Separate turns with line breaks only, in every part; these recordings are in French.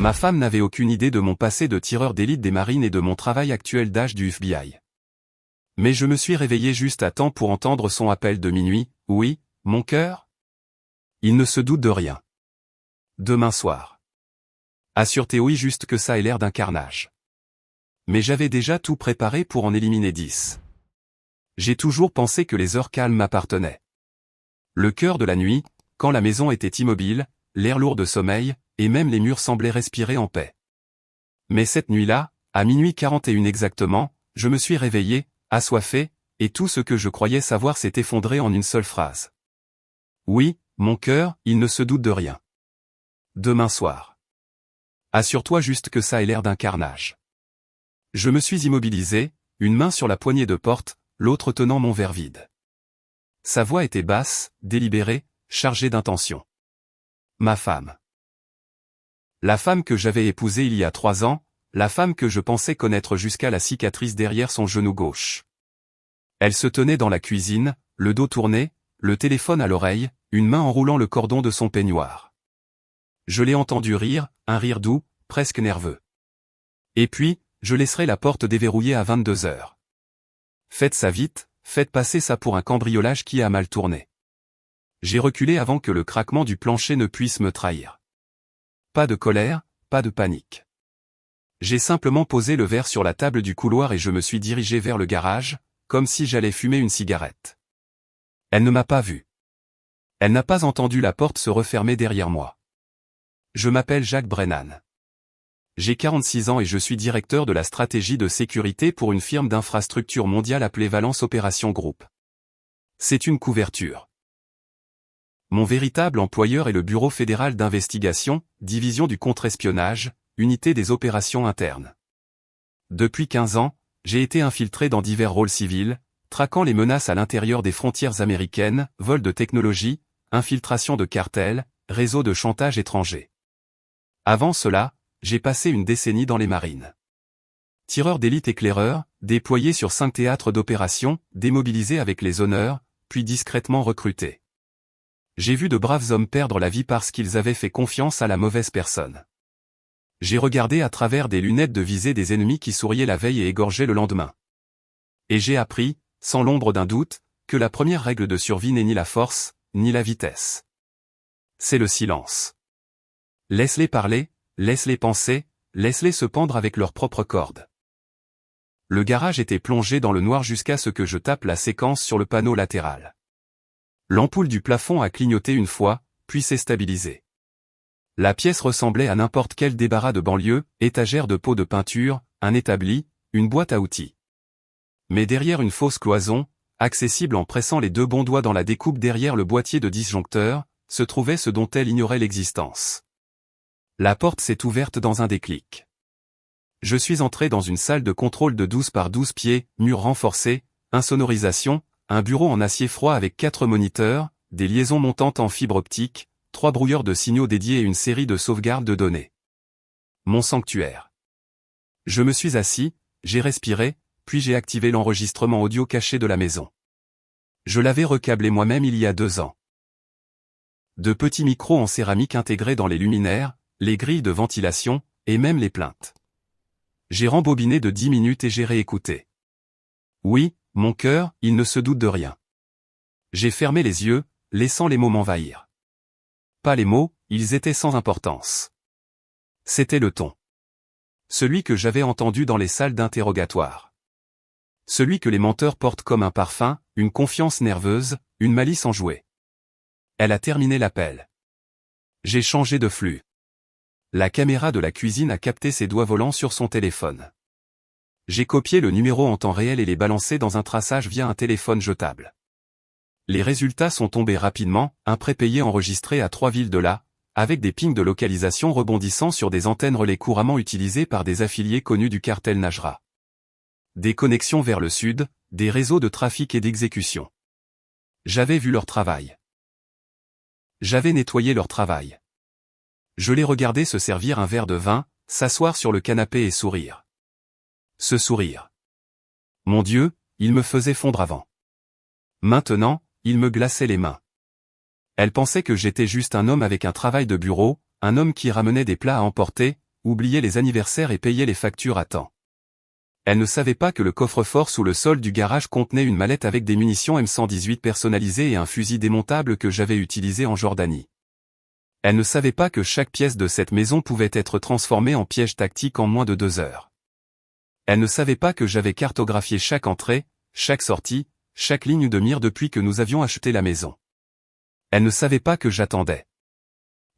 Ma femme n'avait aucune idée de mon passé de tireur d'élite des marines et de mon travail actuel d'agent du FBI. Mais je me suis réveillé juste à temps pour entendre son appel de minuit. « Oui, mon cœur ?» Il ne se doute de rien. Demain soir. Assure-toi oui juste que ça ait l'air d'un carnage. Mais j'avais déjà tout préparé pour en éliminer 10. J'ai toujours pensé que les heures calmes m'appartenaient. Le cœur de la nuit, quand la maison était immobile, l'air lourd de sommeil, et même les murs semblaient respirer en paix. Mais cette nuit-là, à minuit 41 exactement, je me suis réveillé, assoiffé, et tout ce que je croyais savoir s'est effondré en une seule phrase. Oui, mon cœur, il ne se doute de rien. Demain soir. Assure-toi juste que ça ait l'air d'un carnage. Je me suis immobilisé, une main sur la poignée de porte, l'autre tenant mon verre vide. Sa voix était basse, délibérée, chargée d'intention. Ma femme. La femme que j'avais épousée il y a 3 ans, la femme que je pensais connaître jusqu'à la cicatrice derrière son genou gauche. Elle se tenait dans la cuisine, le dos tourné, le téléphone à l'oreille, une main enroulant le cordon de son peignoir. Je l'ai entendu rire, un rire doux, presque nerveux. Et puis, je laisserai la porte déverrouillée à 22 heures. Faites ça vite, faites passer ça pour un cambriolage qui a mal tourné. J'ai reculé avant que le craquement du plancher ne puisse me trahir. Pas de colère, pas de panique. J'ai simplement posé le verre sur la table du couloir et je me suis dirigé vers le garage, comme si j'allais fumer une cigarette. Elle ne m'a pas vu. Elle n'a pas entendu la porte se refermer derrière moi. Je m'appelle Jacques Brennan. J'ai 46 ans et je suis directeur de la stratégie de sécurité pour une firme d'infrastructure mondiale appelée Valence Opération Group. C'est une couverture. Mon véritable employeur est le Bureau fédéral d'investigation, division du contre-espionnage, unité des opérations internes. Depuis 15 ans, j'ai été infiltré dans divers rôles civils, traquant les menaces à l'intérieur des frontières américaines, vol de technologie, infiltration de cartels, réseaux de chantage étrangers. Avant cela, j'ai passé une décennie dans les marines. Tireur d'élite éclaireur, déployé sur 5 théâtres d'opération, démobilisé avec les honneurs, puis discrètement recruté. J'ai vu de braves hommes perdre la vie parce qu'ils avaient fait confiance à la mauvaise personne. J'ai regardé à travers des lunettes de visée des ennemis qui souriaient la veille et égorgeaient le lendemain. Et j'ai appris, sans l'ombre d'un doute, que la première règle de survie n'est ni la force, ni la vitesse. C'est le silence. Laisse-les parler, laisse-les penser, laisse-les se pendre avec leurs propres cordes. Le garage était plongé dans le noir jusqu'à ce que je tape la séquence sur le panneau latéral. L'ampoule du plafond a clignoté une fois, puis s'est stabilisée. La pièce ressemblait à n'importe quel débarras de banlieue, étagère de pots de peinture, un établi, une boîte à outils. Mais derrière une fausse cloison, accessible en pressant les 2 bons doigts dans la découpe derrière le boîtier de disjoncteur, se trouvait ce dont elle ignorait l'existence. La porte s'est ouverte dans un déclic. Je suis entré dans une salle de contrôle de 12 par 12 pieds, murs renforcés, insonorisation, un bureau en acier froid avec 4 moniteurs, des liaisons montantes en fibre optique, 3 brouilleurs de signaux dédiés et une série de sauvegardes de données. Mon sanctuaire. Je me suis assis, j'ai respiré, puis j'ai activé l'enregistrement audio caché de la maison. Je l'avais recablé moi-même il y a 2 ans. De petits micros en céramique intégrés dans les luminaires, les grilles de ventilation, et même les plaintes. J'ai rembobiné de 10 minutes et j'ai réécouté. Oui, mon cœur, il ne se doute de rien. J'ai fermé les yeux, laissant les mots m'envahir. Pas les mots, ils étaient sans importance. C'était le ton. Celui que j'avais entendu dans les salles d'interrogatoire. Celui que les menteurs portent comme un parfum, une confiance nerveuse, une malice enjouée. Elle a terminé l'appel. J'ai changé de flux. La caméra de la cuisine a capté ses doigts volants sur son téléphone. J'ai copié le numéro en temps réel et les balancé dans un traçage via un téléphone jetable. Les résultats sont tombés rapidement, un prépayé enregistré à 3 villes de là, avec des pings de localisation rebondissant sur des antennes relais couramment utilisées par des affiliés connus du cartel Najra. Des connexions vers le sud, des réseaux de trafic et d'exécution. J'avais vu leur travail. J'avais nettoyé leur travail. Je les regardais se servir un verre de vin, s'asseoir sur le canapé et sourire. Ce sourire. Mon Dieu, il me faisait fondre avant. Maintenant, il me glaçait les mains. Elle pensait que j'étais juste un homme avec un travail de bureau, un homme qui ramenait des plats à emporter, oubliait les anniversaires et payait les factures à temps. Elle ne savait pas que le coffre-fort sous le sol du garage contenait une mallette avec des munitions M118 personnalisées et un fusil démontable que j'avais utilisé en Jordanie. Elle ne savait pas que chaque pièce de cette maison pouvait être transformée en piège tactique en moins de 2 heures. Elle ne savait pas que j'avais cartographié chaque entrée, chaque sortie, chaque ligne de mire depuis que nous avions acheté la maison. Elle ne savait pas que j'attendais.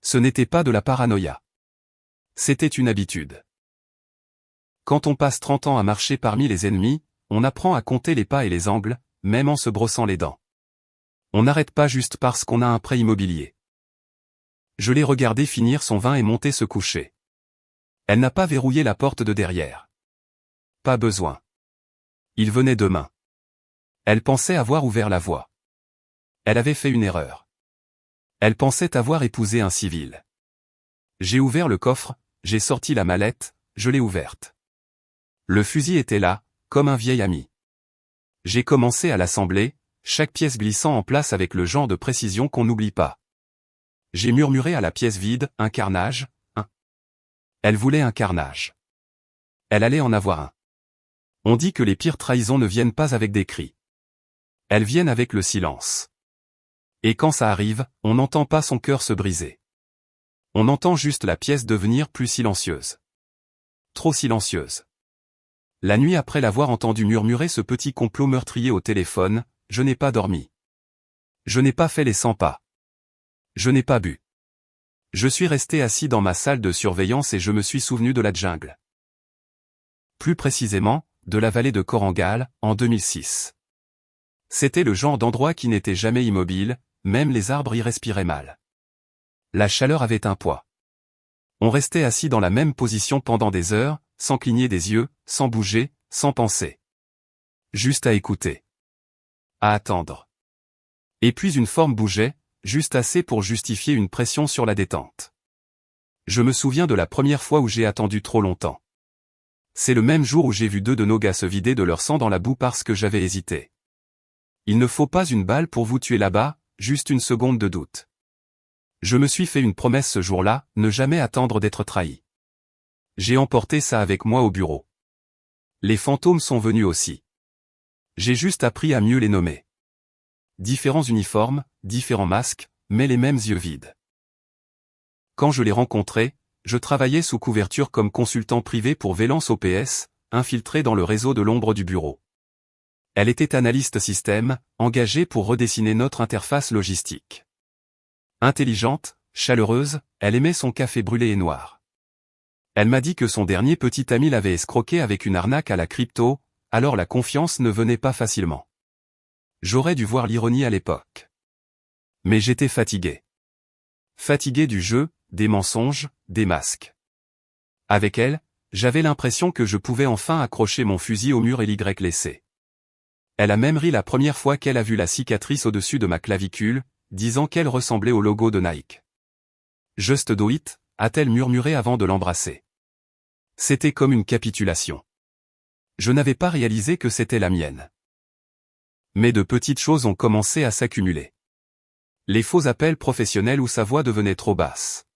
Ce n'était pas de la paranoïa. C'était une habitude. Quand on passe 30 ans à marcher parmi les ennemis, on apprend à compter les pas et les angles, même en se brossant les dents. On n'arrête pas juste parce qu'on a un prêt immobilier. Je l'ai regardé finir son vin et monter se coucher. Elle n'a pas verrouillé la porte de derrière. Pas besoin. Il venait demain. Elle pensait avoir ouvert la voie. Elle avait fait une erreur. Elle pensait avoir épousé un civil. J'ai ouvert le coffre, j'ai sorti la mallette, je l'ai ouverte. Le fusil était là, comme un vieil ami. J'ai commencé à l'assembler, chaque pièce glissant en place avec le genre de précision qu'on n'oublie pas. J'ai murmuré à la pièce vide, un carnage, un. Elle voulait un carnage. Elle allait en avoir un. On dit que les pires trahisons ne viennent pas avec des cris. Elles viennent avec le silence. Et quand ça arrive, on n'entend pas son cœur se briser. On entend juste la pièce devenir plus silencieuse. Trop silencieuse. La nuit après l'avoir entendu murmurer ce petit complot meurtrier au téléphone, je n'ai pas dormi. Je n'ai pas fait les 100 pas. Je n'ai pas bu. Je suis resté assis dans ma salle de surveillance et je me suis souvenu de la jungle. Plus précisément, de la vallée de Korangal, en 2006. C'était le genre d'endroit qui n'était jamais immobile, même les arbres y respiraient mal. La chaleur avait un poids. On restait assis dans la même position pendant des heures, sans cligner des yeux, sans bouger, sans penser. Juste à écouter. À attendre. Et puis une forme bougeait, juste assez pour justifier une pression sur la détente. Je me souviens de la première fois où j'ai attendu trop longtemps. C'est le même jour où j'ai vu 2 de nos gars se vider de leur sang dans la boue parce que j'avais hésité. Il ne faut pas une balle pour vous tuer là-bas, juste une seconde de doute. Je me suis fait une promesse ce jour-là, ne jamais attendre d'être trahi. J'ai emporté ça avec moi au bureau. Les fantômes sont venus aussi. J'ai juste appris à mieux les nommer. Différents uniformes, différents masques, mais les mêmes yeux vides. Quand je les rencontrais, je travaillais sous couverture comme consultant privé pour Vélance OPS, infiltré dans le réseau de l'ombre du bureau. Elle était analyste système, engagée pour redessiner notre interface logistique. Intelligente, chaleureuse, elle aimait son café brûlé et noir. Elle m'a dit que son dernier petit ami l'avait escroqué avec une arnaque à la crypto, alors la confiance ne venait pas facilement. J'aurais dû voir l'ironie à l'époque. Mais j'étais fatigué. Fatigué du jeu, des mensonges, des masques. Avec elle, j'avais l'impression que je pouvais enfin accrocher mon fusil au mur et l'Y laisser. Elle a même ri la première fois qu'elle a vu la cicatrice au-dessus de ma clavicule, disant qu'elle ressemblait au logo de Nike. Just do it, a-t-elle murmuré avant de l'embrasser. C'était comme une capitulation. Je n'avais pas réalisé que c'était la mienne. Mais de petites choses ont commencé à s'accumuler. Les faux appels professionnels où sa voix devenait trop basse.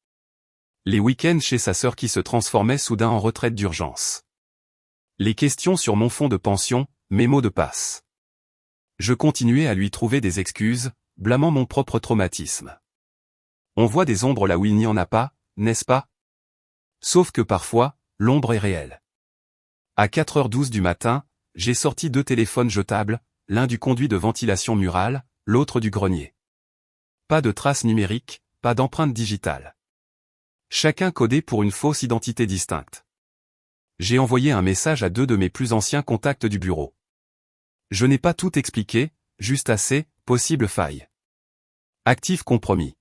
Les week-ends chez sa sœur qui se transformaient soudain en retraite d'urgence. Les questions sur mon fonds de pension, mes mots de passe. Je continuais à lui trouver des excuses, blâmant mon propre traumatisme. On voit des ombres là où il n'y en a pas, n'est-ce pas? Sauf que parfois, l'ombre est réelle. À 4h12 du matin, j'ai sorti 2 téléphones jetables, l'un du conduit de ventilation murale, l'autre du grenier. Pas de traces numériques, pas d'empreinte digitale. Chacun codé pour une fausse identité distincte. J'ai envoyé un message à 2 de mes plus anciens contacts du bureau. Je n'ai pas tout expliqué, juste assez, possible faille. Actif compromis.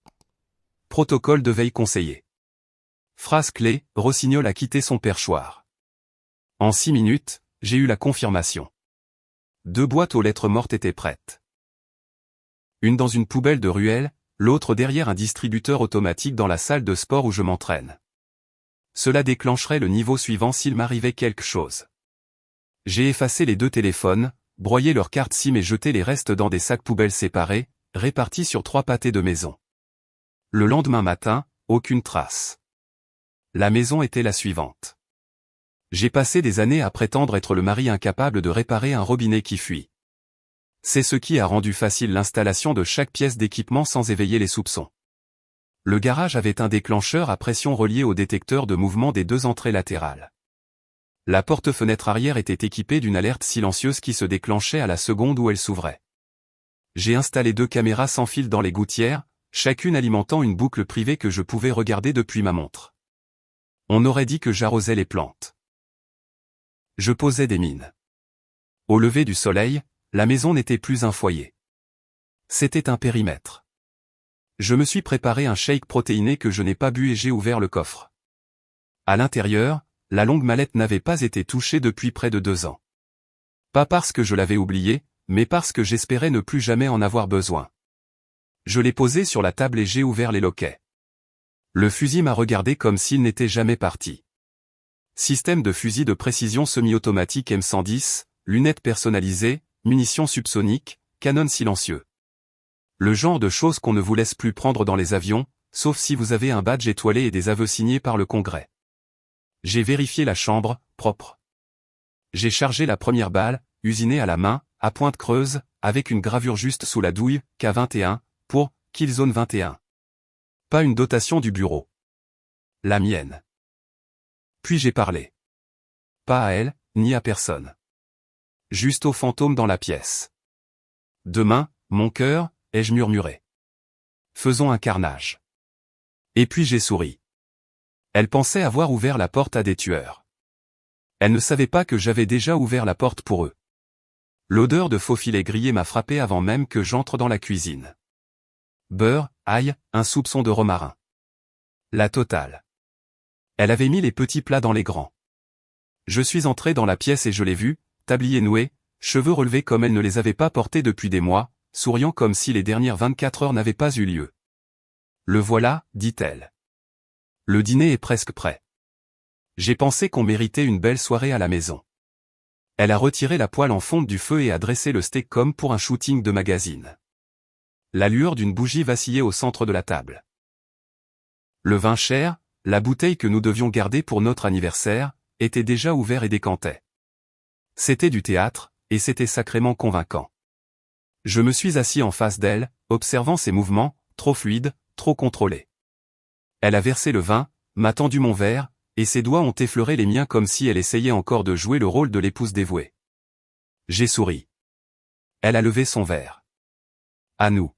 Protocole de veille conseillé. Phrase clé, Rossignol a quitté son perchoir. En 6 minutes, j'ai eu la confirmation. 2 boîtes aux lettres mortes étaient prêtes. Une dans une poubelle de ruelle, l'autre derrière un distributeur automatique dans la salle de sport où je m'entraîne. Cela déclencherait le niveau suivant s'il m'arrivait quelque chose. J'ai effacé les 2 téléphones, broyé leurs cartes SIM et jeté les restes dans des sacs poubelles séparés, répartis sur 3 pâtés de maison. Le lendemain matin, aucune trace. La maison était la suivante. J'ai passé des années à prétendre être le mari incapable de réparer un robinet qui fuit. C'est ce qui a rendu facile l'installation de chaque pièce d'équipement sans éveiller les soupçons. Le garage avait un déclencheur à pression relié au détecteur de mouvement des 2 entrées latérales. La porte-fenêtre arrière était équipée d'une alerte silencieuse qui se déclenchait à la seconde où elle s'ouvrait. J'ai installé 2 caméras sans fil dans les gouttières, chacune alimentant une boucle privée que je pouvais regarder depuis ma montre. On aurait dit que j'arrosais les plantes. Je posais des mines. Au lever du soleil, la maison n'était plus un foyer. C'était un périmètre. Je me suis préparé un shake protéiné que je n'ai pas bu et j'ai ouvert le coffre. À l'intérieur, la longue mallette n'avait pas été touchée depuis près de 2 ans. Pas parce que je l'avais oubliée, mais parce que j'espérais ne plus jamais en avoir besoin. Je l'ai posée sur la table et j'ai ouvert les loquets. Le fusil m'a regardé comme s'il n'était jamais parti. Système de fusil de précision semi-automatique M110, lunettes personnalisées, munitions subsoniques, canon silencieux. Le genre de choses qu'on ne vous laisse plus prendre dans les avions, sauf si vous avez un badge étoilé et des aveux signés par le Congrès. J'ai vérifié la chambre, propre. J'ai chargé la première balle, usinée à la main, à pointe creuse, avec une gravure juste sous la douille, K21, pour Killzone 21. Pas une dotation du bureau. La mienne. Puis j'ai parlé. Pas à elle, ni à personne. Juste au fantôme dans la pièce. Demain, mon cœur, ai-je murmuré. Faisons un carnage. Et puis j'ai souri. Elle pensait avoir ouvert la porte à des tueurs. Elle ne savait pas que j'avais déjà ouvert la porte pour eux. L'odeur de faux filet grillé m'a frappé avant même que j'entre dans la cuisine. Beurre, ail, un soupçon de romarin. La totale. Elle avait mis les petits plats dans les grands. Je suis entré dans la pièce et je l'ai vue, tablier noué, cheveux relevés comme elle ne les avait pas portés depuis des mois, souriant comme si les dernières 24 heures n'avaient pas eu lieu. Le voilà, dit-elle. Le dîner est presque prêt. J'ai pensé qu'on méritait une belle soirée à la maison. Elle a retiré la poêle en fonte du feu et a dressé le steak comme pour un shooting de magazine. La lueur d'une bougie vacillait au centre de la table. Le vin cher, la bouteille que nous devions garder pour notre anniversaire, était déjà ouvert et décantait. C'était du théâtre, et c'était sacrément convaincant. Je me suis assis en face d'elle, observant ses mouvements, trop fluides, trop contrôlés. Elle a versé le vin, m'a tendu mon verre, et ses doigts ont effleuré les miens comme si elle essayait encore de jouer le rôle de l'épouse dévouée. J'ai souri. Elle a levé son verre. À nous.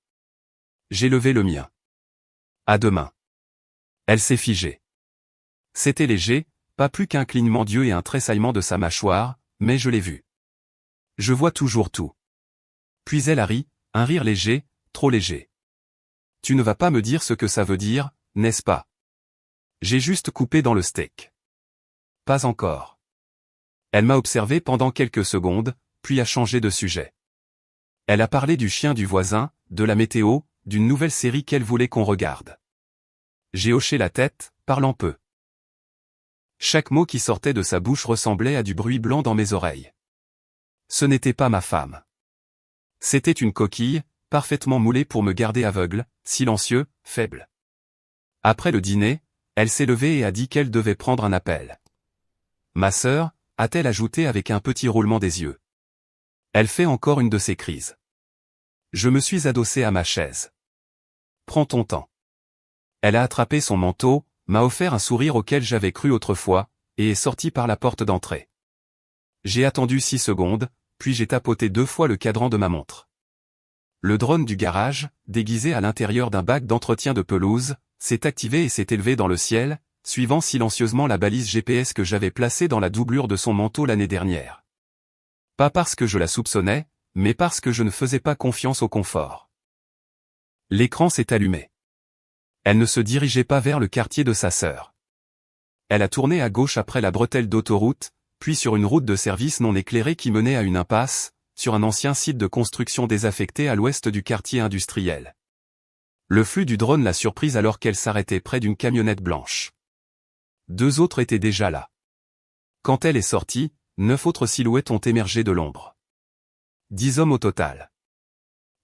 J'ai levé le mien. À demain. Elle s'est figée. C'était léger, pas plus qu'un clignement d'yeux et un tressaillement de sa mâchoire, mais je l'ai vu. Je vois toujours tout. Puis elle a ri, un rire léger, trop léger. Tu ne vas pas me dire ce que ça veut dire, n'est-ce pas? J'ai juste coupé dans le steak. Pas encore. Elle m'a observé pendant quelques secondes, puis a changé de sujet. Elle a parlé du chien du voisin, de la météo, d'une nouvelle série qu'elle voulait qu'on regarde. J'ai hoché la tête, parlant peu. Chaque mot qui sortait de sa bouche ressemblait à du bruit blanc dans mes oreilles. Ce n'était pas ma femme. C'était une coquille, parfaitement moulée pour me garder aveugle, silencieux, faible. Après le dîner, elle s'est levée et a dit qu'elle devait prendre un appel. Ma sœur, a-t-elle ajouté avec un petit roulement des yeux. Elle fait encore une de ses crises. Je me suis adossé à ma chaise. Prends ton temps. Elle a attrapé son manteau, m'a offert un sourire auquel j'avais cru autrefois, et est sortie par la porte d'entrée. J'ai attendu 6 secondes, puis j'ai tapoté 2 fois le cadran de ma montre. Le drone du garage, déguisé à l'intérieur d'un bac d'entretien de pelouse, s'est activé et s'est élevé dans le ciel, suivant silencieusement la balise GPS que j'avais placée dans la doublure de son manteau l'année dernière. Pas parce que je la soupçonnais, mais parce que je ne faisais pas confiance au confort. L'écran s'est allumé. Elle ne se dirigeait pas vers le quartier de sa sœur. Elle a tourné à gauche après la bretelle d'autoroute, puis sur une route de service non éclairée qui menait à une impasse, sur un ancien site de construction désaffecté à l'ouest du quartier industriel. Le flux du drone l'a surprise alors qu'elle s'arrêtait près d'une camionnette blanche. 2 autres étaient déjà là. Quand elle est sortie, 9 autres silhouettes ont émergé de l'ombre. 10 hommes au total.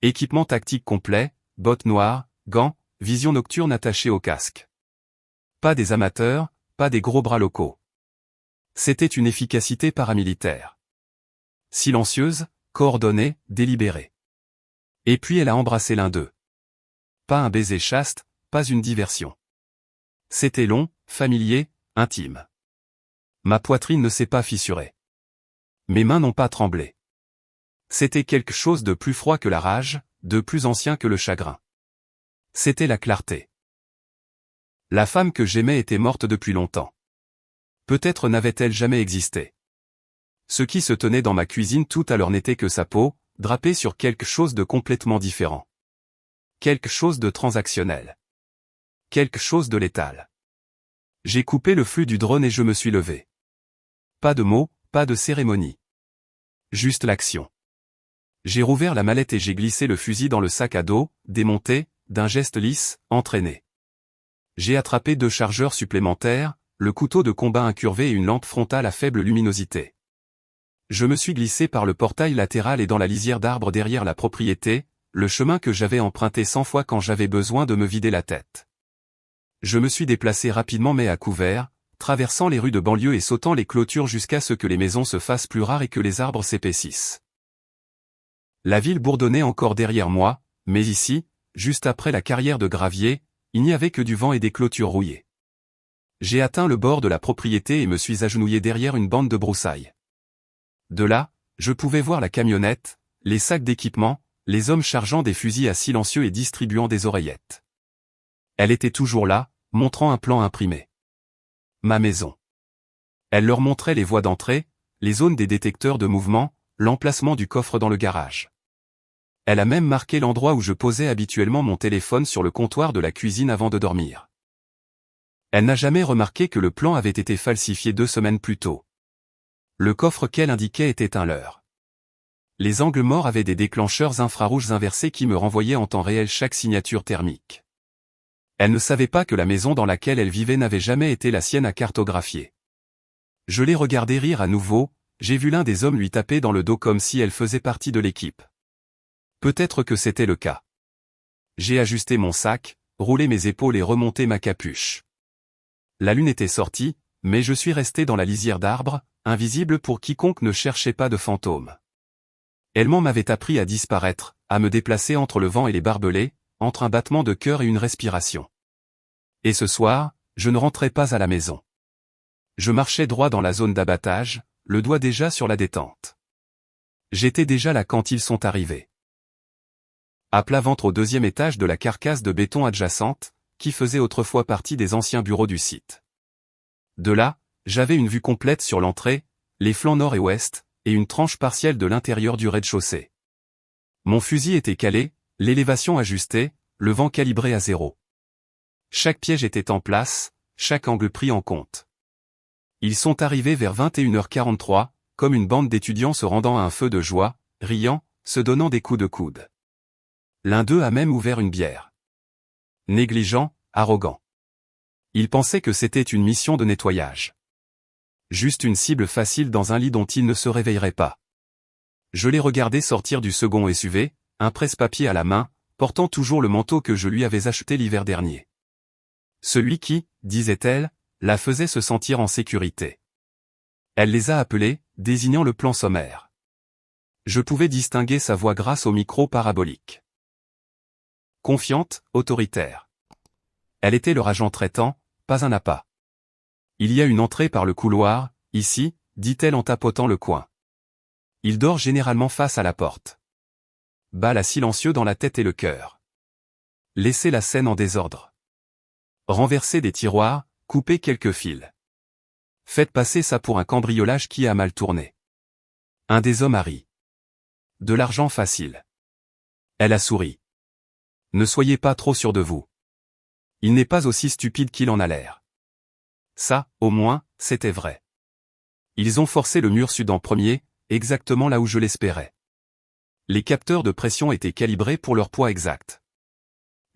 Équipement tactique complet, bottes noires, gants, vision nocturne attachée au casque. Pas des amateurs, pas des gros bras locaux. C'était une efficacité paramilitaire. Silencieuse, coordonnée, délibérée. Et puis elle a embrassé l'un d'eux. Pas un baiser chaste, pas une diversion. C'était long, familier, intime. Ma poitrine ne s'est pas fissurée. Mes mains n'ont pas tremblé. C'était quelque chose de plus froid que la rage, de plus ancien que le chagrin. C'était la clarté. La femme que j'aimais était morte depuis longtemps. Peut-être n'avait-elle jamais existé. Ce qui se tenait dans ma cuisine tout à l'heure n'était que sa peau, drapée sur quelque chose de complètement différent. Quelque chose de transactionnel. Quelque chose de létal. J'ai coupé le flux du drone et je me suis levé. Pas de mots, pas de cérémonie. Juste l'action. J'ai rouvert la mallette et j'ai glissé le fusil dans le sac à dos, démonté, d'un geste lisse, entraîné. J'ai attrapé 2 chargeurs supplémentaires, le couteau de combat incurvé et une lampe frontale à faible luminosité. Je me suis glissé par le portail latéral et dans la lisière d'arbres derrière la propriété, le chemin que j'avais emprunté 100 fois quand j'avais besoin de me vider la tête. Je me suis déplacé rapidement mais à couvert, traversant les rues de banlieue et sautant les clôtures jusqu'à ce que les maisons se fassent plus rares et que les arbres s'épaississent. La ville bourdonnait encore derrière moi, mais ici, juste après la carrière de gravier, il n'y avait que du vent et des clôtures rouillées. J'ai atteint le bord de la propriété et me suis agenouillé derrière une bande de broussailles. De là, je pouvais voir la camionnette, les sacs d'équipement, les hommes chargeant des fusils à silencieux et distribuant des oreillettes. Elle était toujours là, montrant un plan imprimé. Ma maison. Elle leur montrait les voies d'entrée, les zones des détecteurs de mouvement, l'emplacement du coffre dans le garage. Elle a même marqué l'endroit où je posais habituellement mon téléphone sur le comptoir de la cuisine avant de dormir. Elle n'a jamais remarqué que le plan avait été falsifié 2 semaines plus tôt. Le coffre qu'elle indiquait était un leurre. Les angles morts avaient des déclencheurs infrarouges inversés qui me renvoyaient en temps réel chaque signature thermique. Elle ne savait pas que la maison dans laquelle elle vivait n'avait jamais été la sienne à cartographier. Je l'ai regardé rire à nouveau, j'ai vu l'un des hommes lui taper dans le dos comme si elle faisait partie de l'équipe. Peut-être que c'était le cas. J'ai ajusté mon sac, roulé mes épaules et remonté ma capuche. La lune était sortie, mais je suis resté dans la lisière d'arbres, invisible pour quiconque ne cherchait pas de fantôme. Elle m'avait appris à disparaître, à me déplacer entre le vent et les barbelés, entre un battement de cœur et une respiration. Et ce soir, je ne rentrais pas à la maison. Je marchais droit dans la zone d'abattage, le doigt déjà sur la détente. J'étais déjà là quand ils sont arrivés. À plat ventre au 2e étage de la carcasse de béton adjacente, qui faisait autrefois partie des anciens bureaux du site. De là, j'avais une vue complète sur l'entrée, les flancs nord et ouest, et une tranche partielle de l'intérieur du rez-de-chaussée. Mon fusil était calé, l'élévation ajustée, le vent calibré à 0. Chaque piège était en place, chaque angle pris en compte. Ils sont arrivés vers 21h43, comme une bande d'étudiants se rendant à un feu de joie, riant, se donnant des coups de coude. L'un d'eux a même ouvert une bière. Négligent, arrogant. Il pensait que c'était une mission de nettoyage. Juste une cible facile dans un lit dont il ne se réveillerait pas. Je l'ai regardé sortir du second SUV, un presse-papier à la main, portant toujours le manteau que je lui avais acheté l'hiver dernier. Celui qui, disait-elle, la faisait se sentir en sécurité. Elle les a appelés, désignant le plan sommaire. Je pouvais distinguer sa voix grâce au micro parabolique. Confiante, autoritaire. Elle était leur agent traitant, pas un appât. Il y a une entrée par le couloir, ici, dit-elle en tapotant le coin. Il dort généralement face à la porte. Balle à silencieux dans la tête et le cœur. Laissez la scène en désordre. Renversez des tiroirs, coupez quelques fils. Faites passer ça pour un cambriolage qui a mal tourné. Un des hommes a ri. De l'argent facile. Elle a souri. Ne soyez pas trop sûr de vous. Il n'est pas aussi stupide qu'il en a l'air. Ça, au moins, c'était vrai. Ils ont forcé le mur sud en premier, exactement là où je l'espérais. Les capteurs de pression étaient calibrés pour leur poids exact.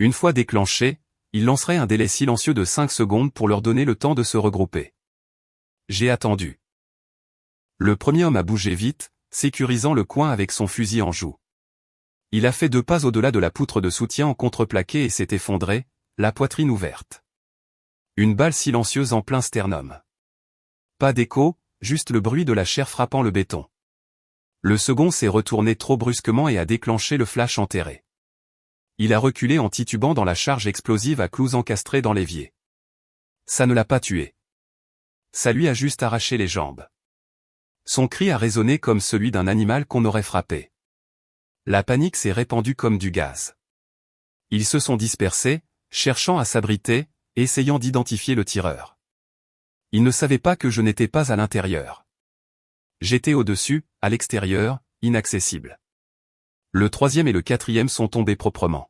Une fois déclenchés, ils lanceraient un délai silencieux de 5 secondes pour leur donner le temps de se regrouper. J'ai attendu. Le premier homme a bougé vite, sécurisant le coin avec son fusil en joue. Il a fait 2 pas au-delà de la poutre de soutien en contreplaqué et s'est effondré, la poitrine ouverte. Une balle silencieuse en plein sternum. Pas d'écho, juste le bruit de la chair frappant le béton. Le second s'est retourné trop brusquement et a déclenché le flash enterré. Il a reculé en titubant dans la charge explosive à clous encastrés dans l'évier. Ça ne l'a pas tué. Ça lui a juste arraché les jambes. Son cri a résonné comme celui d'un animal qu'on aurait frappé. La panique s'est répandue comme du gaz. Ils se sont dispersés, cherchant à s'abriter, essayant d'identifier le tireur. Ils ne savaient pas que je n'étais pas à l'intérieur. J'étais au-dessus, à l'extérieur, inaccessible. Le troisième et le quatrième sont tombés proprement.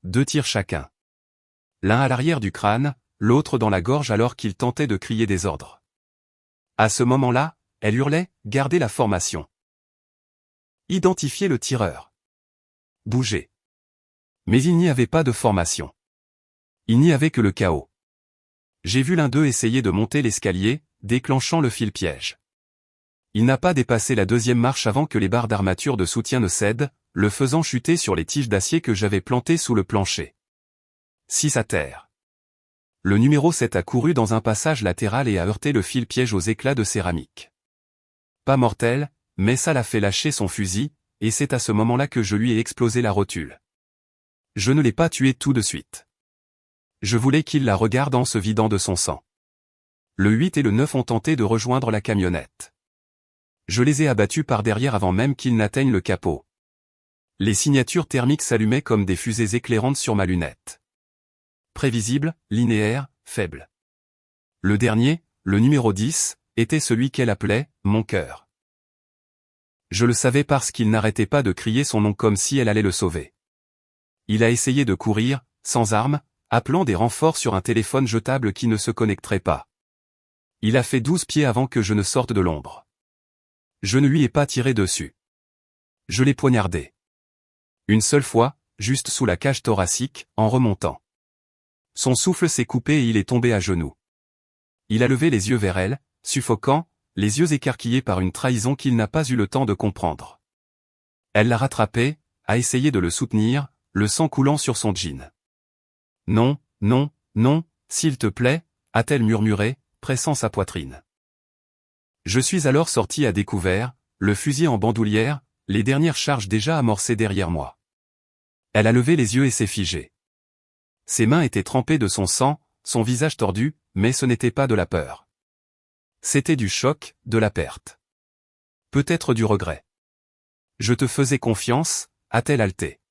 2 tirs chacun. L'un à l'arrière du crâne, l'autre dans la gorge alors qu'il tentait de crier des ordres. À ce moment-là, elle hurlait « Gardez la formation ». Identifiez le tireur. Bougez. Mais il n'y avait pas de formation. Il n'y avait que le chaos. J'ai vu l'un d'eux essayer de monter l'escalier, déclenchant le fil-piège. Il n'a pas dépassé la 2e marche avant que les barres d'armature de soutien ne cèdent, le faisant chuter sur les tiges d'acier que j'avais plantées sous le plancher. 6 à terre. Le numéro 7 a couru dans un passage latéral et a heurté le fil-piège aux éclats de céramique. Pas mortel, mais ça l'a fait lâcher son fusil, et c'est à ce moment-là que je lui ai explosé la rotule. Je ne l'ai pas tué tout de suite. Je voulais qu'il la regarde en se vidant de son sang. Le 8 et le 9 ont tenté de rejoindre la camionnette. Je les ai abattus par derrière avant même qu'ils n'atteignent le capot. Les signatures thermiques s'allumaient comme des fusées éclairantes sur ma lunette. Prévisible, linéaire, faible. Le dernier, le numéro 10, était celui qu'elle appelait « mon cœur ». Je le savais parce qu'il n'arrêtait pas de crier son nom comme si elle allait le sauver. Il a essayé de courir, sans armes, appelant des renforts sur un téléphone jetable qui ne se connecterait pas. Il a fait 12 pieds avant que je ne sorte de l'ombre. Je ne lui ai pas tiré dessus. Je l'ai poignardé. Une seule fois, juste sous la cage thoracique, en remontant. Son souffle s'est coupé et il est tombé à genoux. Il a levé les yeux vers elle, suffocant, les yeux écarquillés par une trahison qu'il n'a pas eu le temps de comprendre. Elle l'a rattrapé, a essayé de le soutenir, le sang coulant sur son jean. « Non, non, non, s'il te plaît », a-t-elle murmuré, pressant sa poitrine. Je suis alors sorti à découvert, le fusil en bandoulière, les dernières charges déjà amorcées derrière moi. Elle a levé les yeux et s'est figée. Ses mains étaient trempées de son sang, son visage tordu, mais ce n'était pas de la peur. C'était du choc, de la perte. Peut-être du regret. « Je te faisais confiance », a-t-elle haleté.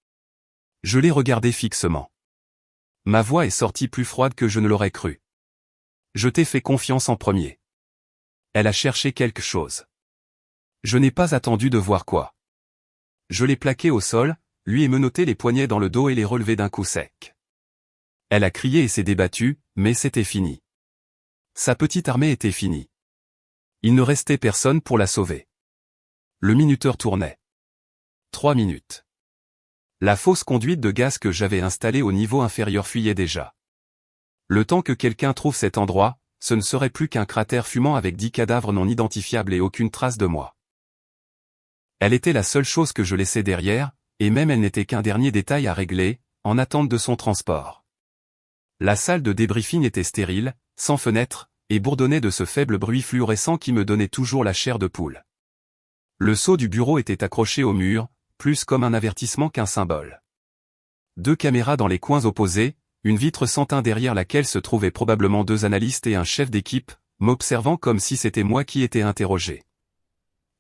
Je l'ai regardé fixement. Ma voix est sortie plus froide que je ne l'aurais cru. « Je t'ai fait confiance en premier. » Elle a cherché quelque chose. Je n'ai pas attendu de voir quoi. Je l'ai plaqué au sol, lui ai menotté les poignets dans le dos et les relevé d'un coup sec. Elle a crié et s'est débattue, mais c'était fini. Sa petite armée était finie. Il ne restait personne pour la sauver. Le minuteur tournait. 3 minutes. La fausse conduite de gaz que j'avais installée au niveau inférieur fuyait déjà. Le temps que quelqu'un trouve cet endroit, ce ne serait plus qu'un cratère fumant avec 10 cadavres non identifiables et aucune trace de moi. Elle était la seule chose que je laissais derrière, et même elle n'était qu'un dernier détail à régler, en attente de son transport. La salle de débriefing était stérile, sans fenêtre, et bourdonnait de ce faible bruit fluorescent qui me donnait toujours la chair de poule. Le sceau du bureau était accroché au mur, plus comme un avertissement qu'un symbole. 2 caméras dans les coins opposés, une vitre sans teint derrière laquelle se trouvaient probablement 2 analystes et un chef d'équipe, m'observant comme si c'était moi qui étais interrogé.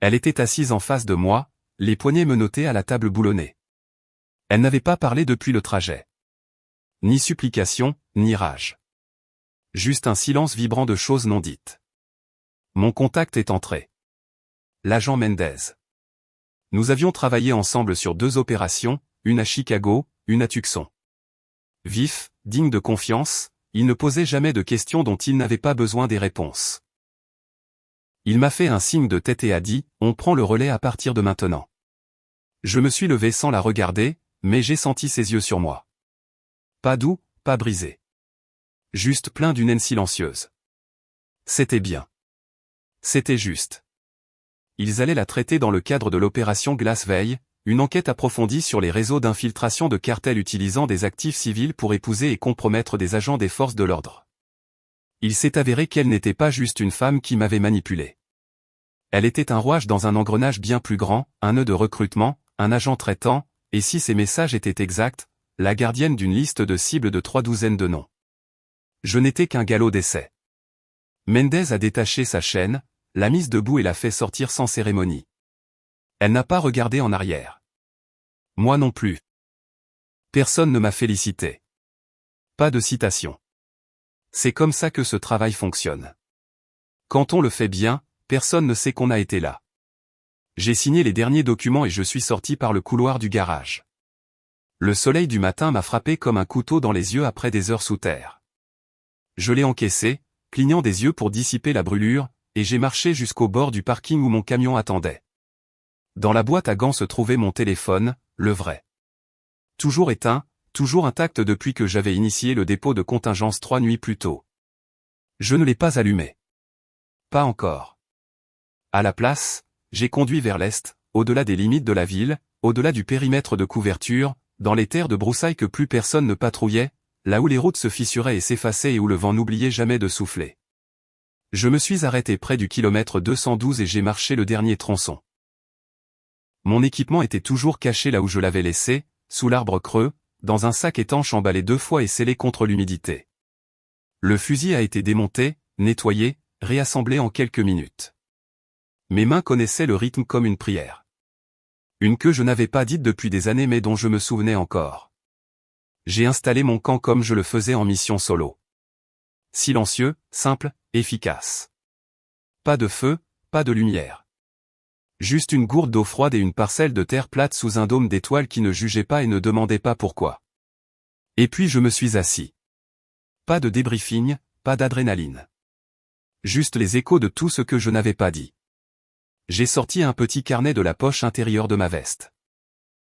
Elle était assise en face de moi, les poignets menottés à la table boulonnée. Elle n'avait pas parlé depuis le trajet. Ni supplication, ni rage. Juste un silence vibrant de choses non dites. Mon contact est entré. L'agent Mendez. Nous avions travaillé ensemble sur 2 opérations, une à Chicago, une à Tucson. Vif, digne de confiance, il ne posait jamais de questions dont il n'avait pas besoin des réponses. Il m'a fait un signe de tête et a dit « On prend le relais à partir de maintenant ». Je me suis levé sans la regarder, mais j'ai senti ses yeux sur moi. Pas doux, pas brisé. Juste plein d'une haine silencieuse. C'était bien. C'était juste. Ils allaient la traiter dans le cadre de l'opération Glace Veil, une enquête approfondie sur les réseaux d'infiltration de cartels utilisant des actifs civils pour épouser et compromettre des agents des forces de l'ordre. Il s'est avéré qu'elle n'était pas juste une femme qui m'avait manipulé. Elle était un rouage dans un engrenage bien plus grand, un nœud de recrutement, un agent traitant, et si ces messages étaient exacts, la gardienne d'une liste de cibles de 3 douzaines de noms. Je n'étais qu'un galop d'essai. Mendez a détaché sa chaîne, l'a mise debout et l'a fait sortir sans cérémonie. Elle n'a pas regardé en arrière. Moi non plus. Personne ne m'a félicité. Pas de citation. C'est comme ça que ce travail fonctionne. Quand on le fait bien, personne ne sait qu'on a été là. J'ai signé les derniers documents et je suis sorti par le couloir du garage. Le soleil du matin m'a frappé comme un couteau dans les yeux après des heures sous terre. Je l'ai encaissé, clignant des yeux pour dissiper la brûlure, et j'ai marché jusqu'au bord du parking où mon camion attendait. Dans la boîte à gants se trouvait mon téléphone, le vrai. Toujours éteint, toujours intact depuis que j'avais initié le dépôt de contingence 3 nuits plus tôt. Je ne l'ai pas allumé. Pas encore. À la place, j'ai conduit vers l'est, au-delà des limites de la ville, au-delà du périmètre de couverture, dans les terres de broussailles que plus personne ne patrouillait, là où les routes se fissuraient et s'effaçaient et où le vent n'oubliait jamais de souffler. Je me suis arrêté près du kilomètre 212 et j'ai marché le dernier tronçon. Mon équipement était toujours caché là où je l'avais laissé, sous l'arbre creux, dans un sac étanche emballé 2 fois et scellé contre l'humidité. Le fusil a été démonté, nettoyé, réassemblé en quelques minutes. Mes mains connaissaient le rythme comme une prière. Une que je n'avais pas dite depuis des années mais dont je me souvenais encore. J'ai installé mon camp comme je le faisais en mission solo. Silencieux, simple, efficace. Pas de feu, pas de lumière. Juste une gourde d'eau froide et une parcelle de terre plate sous un dôme d'étoiles qui ne jugeait pas et ne demandait pas pourquoi. Et puis je me suis assis. Pas de débriefing, pas d'adrénaline. Juste les échos de tout ce que je n'avais pas dit. J'ai sorti un petit carnet de la poche intérieure de ma veste.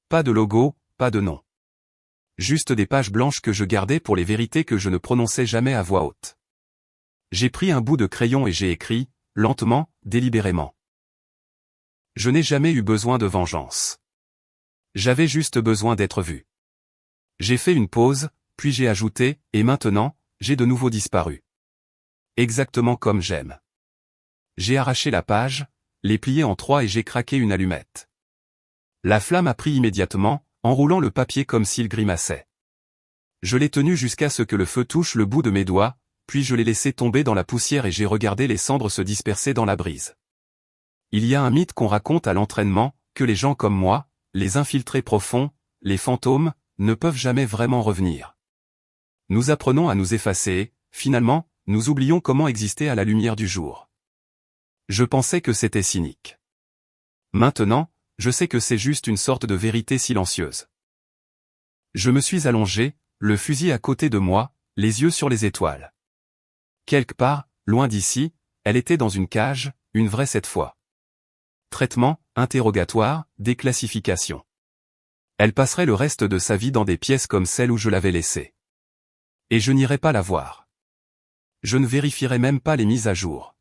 Pas de logo, pas de nom. Juste des pages blanches que je gardais pour les vérités que je ne prononçais jamais à voix haute. J'ai pris un bout de crayon et j'ai écrit, lentement, délibérément. Je n'ai jamais eu besoin de vengeance. J'avais juste besoin d'être vu. J'ai fait une pause, puis j'ai ajouté, et maintenant, j'ai de nouveau disparu. Exactement comme j'aime. J'ai arraché la page, l'ai plié en 3 et j'ai craqué une allumette. La flamme a pris immédiatement, enroulant le papier comme s'il grimaçait. Je l'ai tenu jusqu'à ce que le feu touche le bout de mes doigts, puis je l'ai laissé tomber dans la poussière et j'ai regardé les cendres se disperser dans la brise. Il y a un mythe qu'on raconte à l'entraînement, que les gens comme moi, les infiltrés profonds, les fantômes, ne peuvent jamais vraiment revenir. Nous apprenons à nous effacer, finalement, nous oublions comment exister à la lumière du jour. Je pensais que c'était cynique. Maintenant, je sais que c'est juste une sorte de vérité silencieuse. Je me suis allongé, le fusil à côté de moi, les yeux sur les étoiles. Quelque part, loin d'ici, elle était dans une cage, une vraie cette fois. Traitement, interrogatoire, déclassification. Elle passerait le reste de sa vie dans des pièces comme celle où je l'avais laissée. Et je n'irai pas la voir. Je ne vérifierai même pas les mises à jour.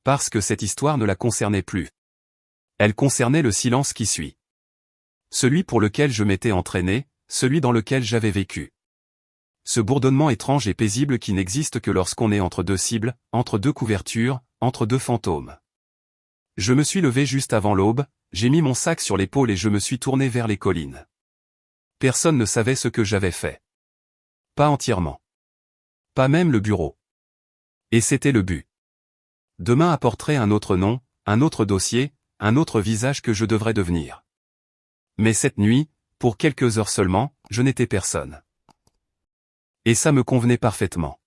Parce que cette histoire ne la concernait plus. Elle concernait le silence qui suit. Celui pour lequel je m'étais entraîné, celui dans lequel j'avais vécu. Ce bourdonnement étrange et paisible qui n'existe que lorsqu'on est entre 2 cibles, entre 2 couvertures, entre 2 fantômes. Je me suis levé juste avant l'aube, j'ai mis mon sac sur l'épaule et je me suis tourné vers les collines. Personne ne savait ce que j'avais fait. Pas entièrement. Pas même le bureau. Et c'était le but. Demain apporterait un autre nom, un autre dossier, un autre visage que je devrais devenir. Mais cette nuit, pour quelques heures seulement, je n'étais personne. Et ça me convenait parfaitement.